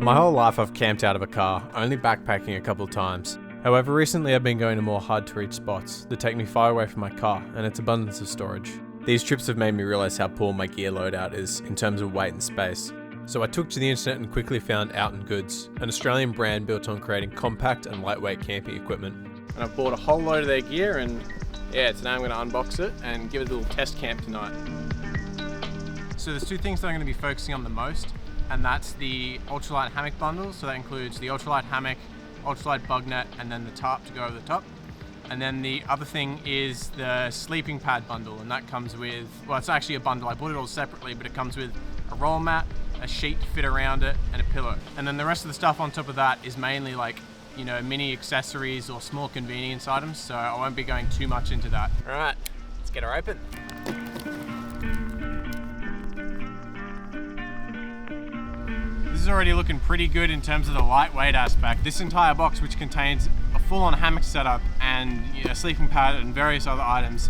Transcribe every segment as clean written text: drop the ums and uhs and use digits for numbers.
My whole life I've camped out of a car, only backpacking a couple times. However, recently I've been going to more hard to reach spots that take me far away from my car and its abundance of storage. These trips have made me realise how poor my gear loadout is in terms of weight and space. So I took to the internet and quickly found Alton Goods, an Australian brand built on creating compact and lightweight camping equipment. And I've bought a whole load of their gear, and yeah, today I'm going to unbox it and give it a little test camp tonight. So there's two things that I'm going to be focusing on the most, and that's the ultralight hammock bundle. So that includes the ultralight hammock, ultralight bug net, and then the tarp to go over the top. And then the other thing is the sleeping pad bundle, and that comes with, well, it's actually a bundle. I bought it all separately, but it comes with a roll mat, a sheet to fit around it, and a pillow. And then the rest of the stuff on top of that is mainly like, you know, mini accessories or small convenience items, so I won't be going too much into that. All right, let's get her open. This is already looking pretty good in terms of the lightweight aspect. This entire box, which contains a full-on hammock setup and a sleeping pad and various other items,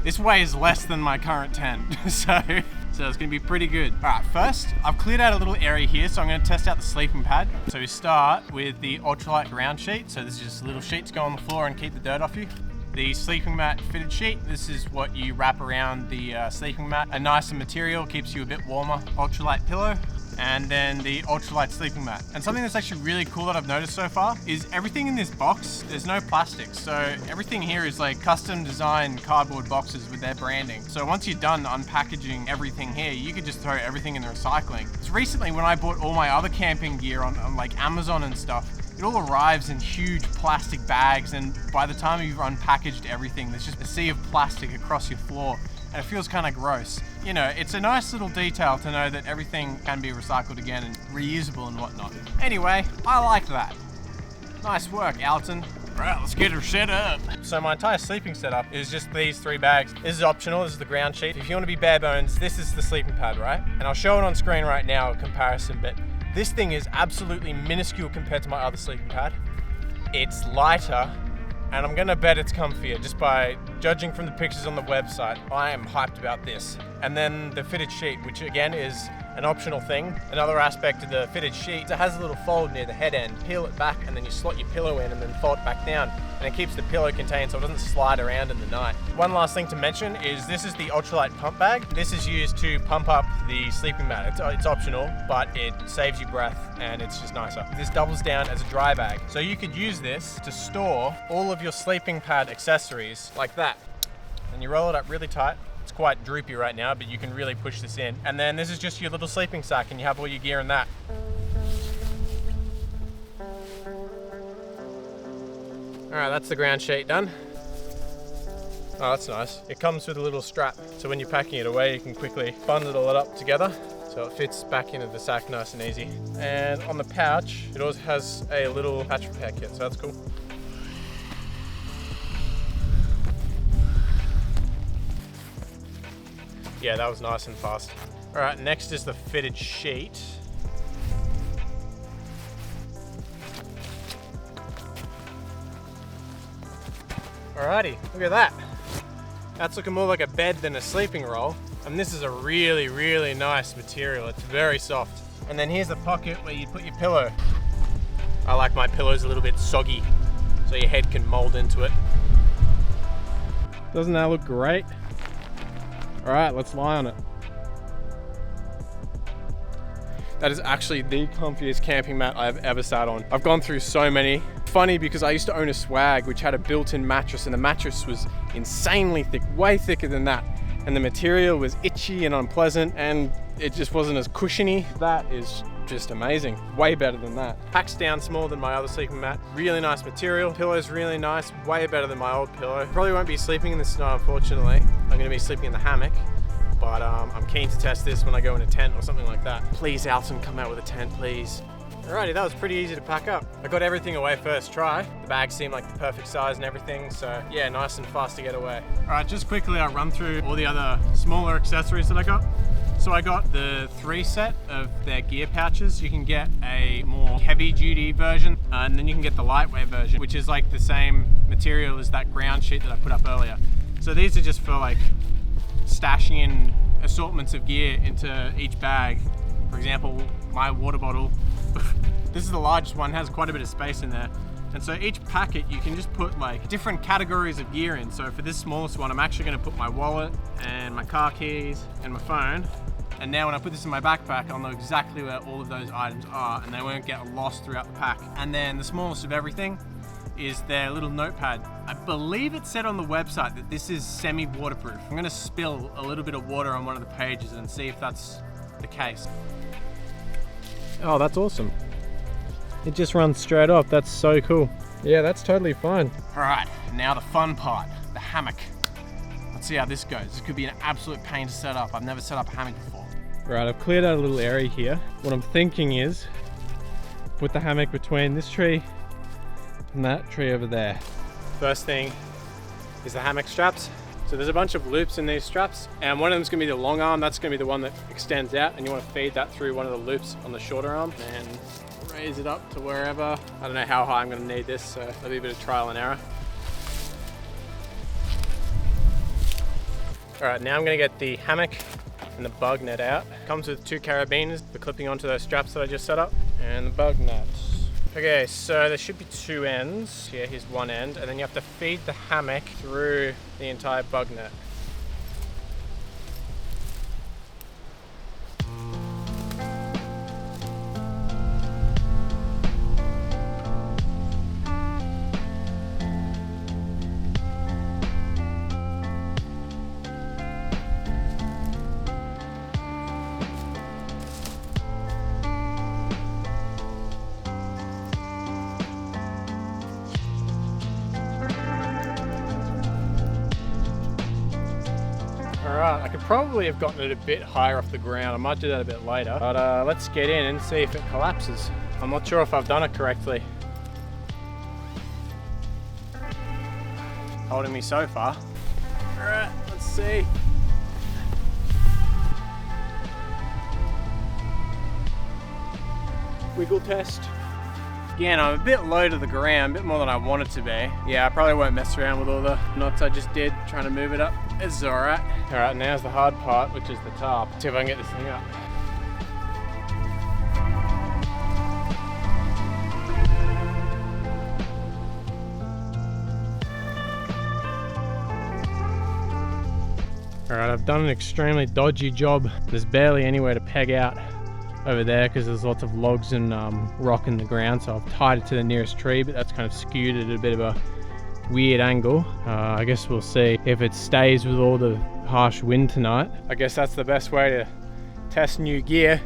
this weighs less than my current tent, so it's gonna be pretty good. All right, first, I've cleared out a little area here, so I'm gonna test out the sleeping pad. So we start with the ultralight ground sheet. So this is just a little sheet to go on the floor and keep the dirt off you. The sleeping mat fitted sheet, this is what you wrap around the sleeping mat. A nicer material, keeps you a bit warmer. Ultralight pillow, and then the ultralight sleeping mat. And something that's actually really cool that I've noticed so far is everything in this box, there's no plastic. So everything here is like custom designed cardboard boxes with their branding. So once you're done unpackaging everything here, you could just throw everything in the recycling. So recently when I bought all my other camping gear on like Amazon and stuff, it all arrives in huge plastic bags, and by the time you've unpackaged everything, there's just a sea of plastic across your floor. And it feels kind of gross. You know, it's a nice little detail to know that everything can be recycled again and reusable and whatnot. Anyway, I like that. Nice work, Alton. Right, let's get her set up. So my entire sleeping setup is just these 3 bags. This is optional, this is the ground sheet. If you want to be bare bones, this is the sleeping pad, right? And I'll show it on screen right now, a comparison, but this thing is absolutely minuscule compared to my other sleeping pad. It's lighter, and I'm gonna bet it's comfier just by judging from the pictures on the website. I am hyped about this. And then the fitted sheet, which again is an optional thing. Another aspect of the fitted sheet, it has a little fold near the head end. Peel it back and then you slot your pillow in and then fold it back down. And it keeps the pillow contained so it doesn't slide around in the night. One last thing to mention is this is the ultralight pump bag. This is used to pump up the sleeping mat. It's optional, but it saves you breath and it's just nicer. This doubles down as a dry bag. So you could use this to store all of your sleeping pad accessories like that. And you roll it up really tight. It's quite droopy right now, but you can really push this in. And then this is just your little sleeping sack and you have all your gear in that. All right, that's the ground sheet done. Oh, that's nice. It comes with a little strap, so when you're packing it away, you can quickly bundle it up together, so it fits back into the sack nice and easy. And on the pouch, it also has a little patch repair kit, so that's cool. Yeah, that was nice and fast. All right, next is the fitted sheet. Alrighty, look at that. That's looking more like a bed than a sleeping roll. And this is a really, really nice material. It's very soft. And then here's the pocket where you put your pillow. I like my pillows a little bit soggy, so your head can mold into it. Doesn't that look great? All right, let's lie on it. That is actually the comfiest camping mat I've ever sat on. I've gone through so many. Funny because I used to own a Swag which had a built-in mattress, and the mattress was insanely thick, way thicker than that. And the material was itchy and unpleasant, and it just wasn't as cushiony. That is just amazing. Way better than that. Packs down smaller than my other sleeping mat. Really nice material. Pillow's really nice. Way better than my old pillow. Probably won't be sleeping in this tonight, unfortunately. I'm gonna be sleeping in the hammock. But I'm keen to test this when I go in a tent or something like that. Please, Alton, come out with a tent, please. Alrighty, that was pretty easy to pack up. I got everything away first try. The bag seemed like the perfect size and everything, so yeah, nice and fast to get away. Alright, just quickly I'll run through all the other smaller accessories that I got. So I got the 3 set of their gear pouches. You can get a more heavy duty version, and then you can get the lightweight version, which is like the same material as that ground sheet that I put up earlier. So these are just for like stashing in assortments of gear into each bag For example, my water bottle, this is the largest one, has quite a bit of space in there. And so each packet you can just put like different categories of gear in. So for this smallest one, I'm actually gonna put my wallet and my car keys and my phone. And now when I put this in my backpack, I'll know exactly where all of those items are and they won't get lost throughout the pack. And then the smallest of everything is their little notepad. I believe it said on the website that this is semi-waterproof. I'm gonna spill a little bit of water on one of the pages and see if that's the case. Oh, that's awesome. It just runs straight off. That's so cool. Yeah, that's totally fine. All right, now the fun part, the hammock. Let's see how this goes. This could be an absolute pain to set up. I've never set up a hammock before. Right, I've cleared out a little area here. What I'm thinking is put the hammock between this tree and that tree over there. First thing is the hammock straps. So there's a bunch of loops in these straps, and one of them is going to be the long arm. That's going to be the one that extends out, and you want to feed that through one of the loops on the shorter arm and raise it up to wherever. I don't know how high I'm going to need this, so there'll be a bit of trial and error. All right, now I'm going to get the hammock and the bug net out. Comes with 2 carabiners for clipping onto those straps that I just set up, and the bug net. Okay, so there should be 2 ends. Yeah, here's one end, and then you have to feed the hammock through the entire bug net. Alright, I could probably have gotten it a bit higher off the ground. I might do that a bit later. But let's get in and see if it collapses. I'm not sure if I've done it correctly. Holding me so far. Alright, let's see. Wiggle test. Again, I'm a bit low to the ground, a bit more than I want it to be. Yeah, I probably won't mess around with all the knots I just did, trying to move it up. It's alright. Alright, now's the hard part, which is the top. Let's see if I can get this thing up. Alright, I've done an extremely dodgy job. There's barely anywhere to peg out over there because there's lots of logs and rock in the ground, so I've tied it to the nearest tree, but that's kind of skewed at a bit of a weird angle. I guess we'll see if it stays with all the harsh wind tonight. I guess that's the best way to test new gear.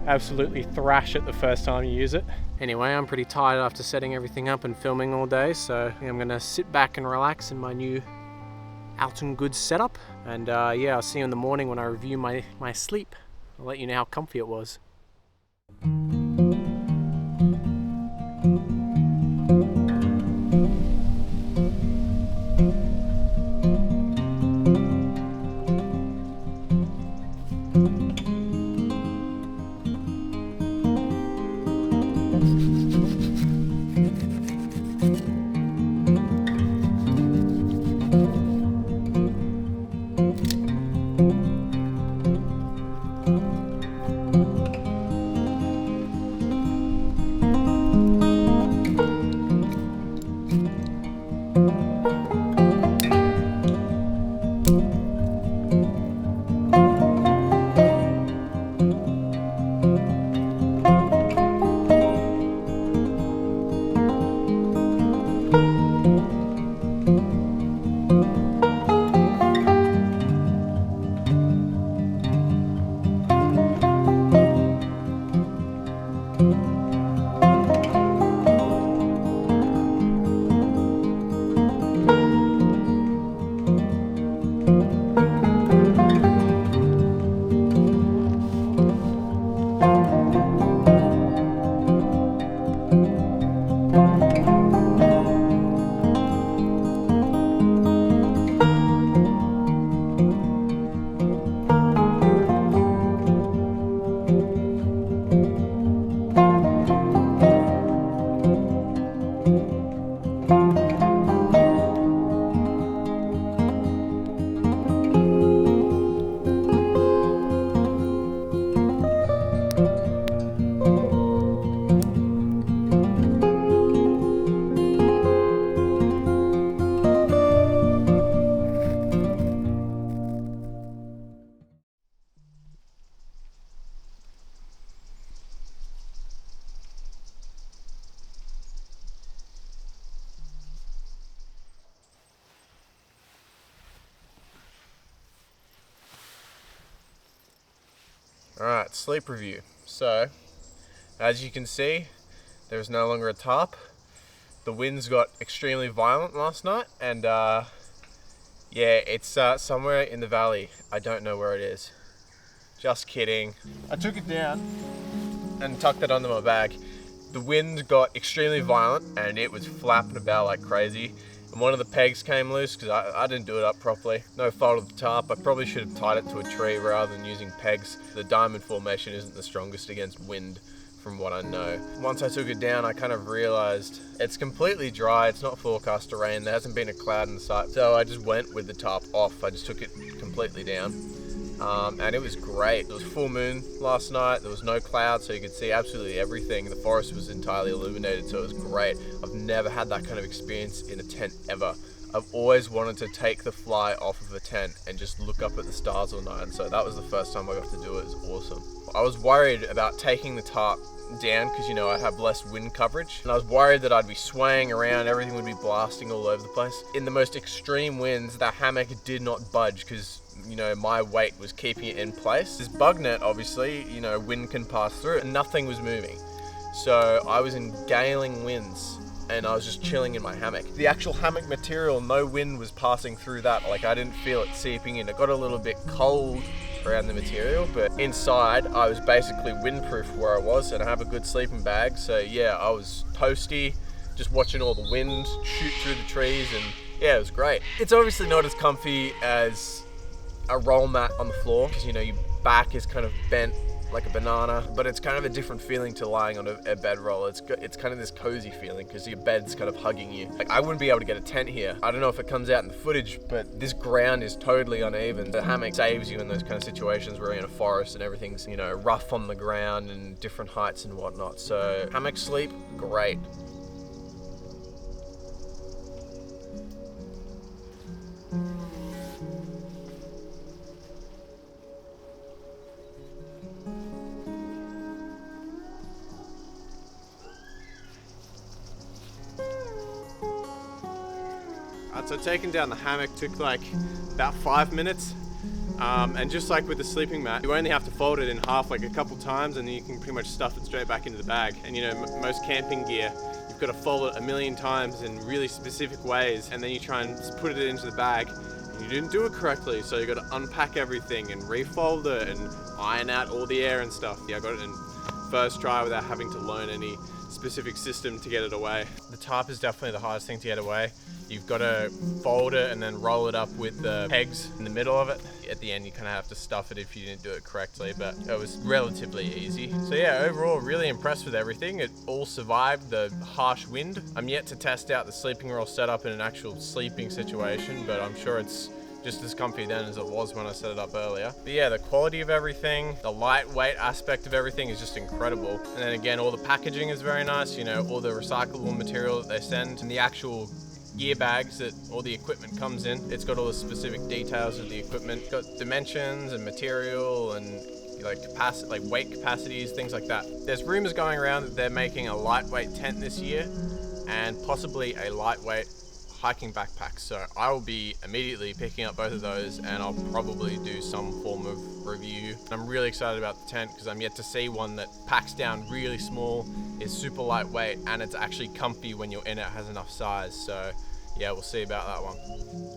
Absolutely thrash it the first time you use it. Anyway, I'm pretty tired after setting everything up and filming all day, so I'm gonna sit back and relax in my new Alton goods setup, and yeah, I'll see you in the morning when I review my sleep. I'll let you know how comfy it was. Alright, sleep review. So, as you can see, there's no longer a tarp. The winds got extremely violent last night, and yeah, it's somewhere in the valley. I don't know where it is. Just kidding. I took it down and tucked it under my bag. The wind got extremely violent and it was flapping about like crazy. And one of the pegs came loose because I didn't do it up properly. No fault of the tarp. I probably should have tied it to a tree rather than using pegs. The diamond formation isn't the strongest against wind, from what I know. Once I took it down, I kind of realized it's completely dry. It's not forecast to rain. There hasn't been a cloud in sight. So I just went with the tarp off. I just took it completely down. And it was great. It was full moon last night. There was no clouds, so you could see absolutely everything. The forest was entirely illuminated, so it was great. I've never had that kind of experience in a tent ever. I've always wanted to take the fly off of a tent and just look up at the stars all night, and so that was the first time I got to do it. It was awesome. I was worried about taking the tarp down because, you know, I'd have less wind coverage, and I was worried that I'd be swaying around, everything would be blasting all over the place. In the most extreme winds, the hammock did not budge because, you know, my weight was keeping it in place. This bug net, obviously, you know, wind can pass through it, and nothing was moving. So I was in galing winds and I was just chilling in my hammock. The actual hammock material, no wind was passing through that. Like, I didn't feel it seeping in. It got a little bit cold around the material, but inside I was basically windproof where I was, and I have a good sleeping bag. So yeah, I was toasty, just watching all the wind shoot through the trees, and yeah, it was great. It's obviously not as comfy as a roll mat on the floor because, you know, your back is kind of bent like a banana, but it's kind of a different feeling to lying on a bedroll. It's kind of this cozy feeling because your bed's kind of hugging you. Like, I wouldn't be able to get a tent here. I don't know if it comes out in the footage, but this ground is totally uneven. The hammock saves you in those kind of situations where you're in a forest and everything's, you know, rough on the ground and different heights and whatnot. So hammock sleep, great. So taking down the hammock took like about 5 minutes, and just like with the sleeping mat, you only have to fold it in half like a couple times, and then you can pretty much stuff it straight back into the bag. And you know, most camping gear, you've got to fold it a million times in really specific ways, and then you try and put it into the bag, and you didn't do it correctly, so you got to unpack everything and refold it and iron out all the air and stuff. Yeah, I got it in first try without having to learn any specific system to get it away. The tarp is definitely the hardest thing to get away. You've got to fold it and then roll it up with the pegs in the middle of it. At the end, you kind of have to stuff it if you didn't do it correctly, but it was relatively easy. So yeah, overall, really impressed with everything. It all survived the harsh wind. I'm yet to test out the sleeping roll setup in an actual sleeping situation, but I'm sure it's just as comfy then as it was when I set it up earlier. But yeah, the quality of everything, the lightweight aspect of everything is just incredible. And then again, all the packaging is very nice, you know, all the recyclable material that they send, and the actual gear bags that all the equipment comes in. It's got all the specific details of the equipment. It's got dimensions and material and like capacity, like weight capacities, things like that. There's rumors going around that they're making a lightweight tent this year and possibly a lightweight hiking backpack. So I will be immediately picking up both of those, and I'll probably do some form of review. I'm really excited about the tent because I'm yet to see one that packs down really small, is super lightweight, and it's actually comfy when you're in it, has enough size. So yeah, we'll see about that one.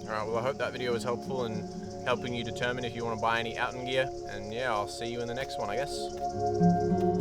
Alright, well, I hope that video was helpful in helping you determine if you want to buy any Alton gear, and yeah, I'll see you in the next one, I guess.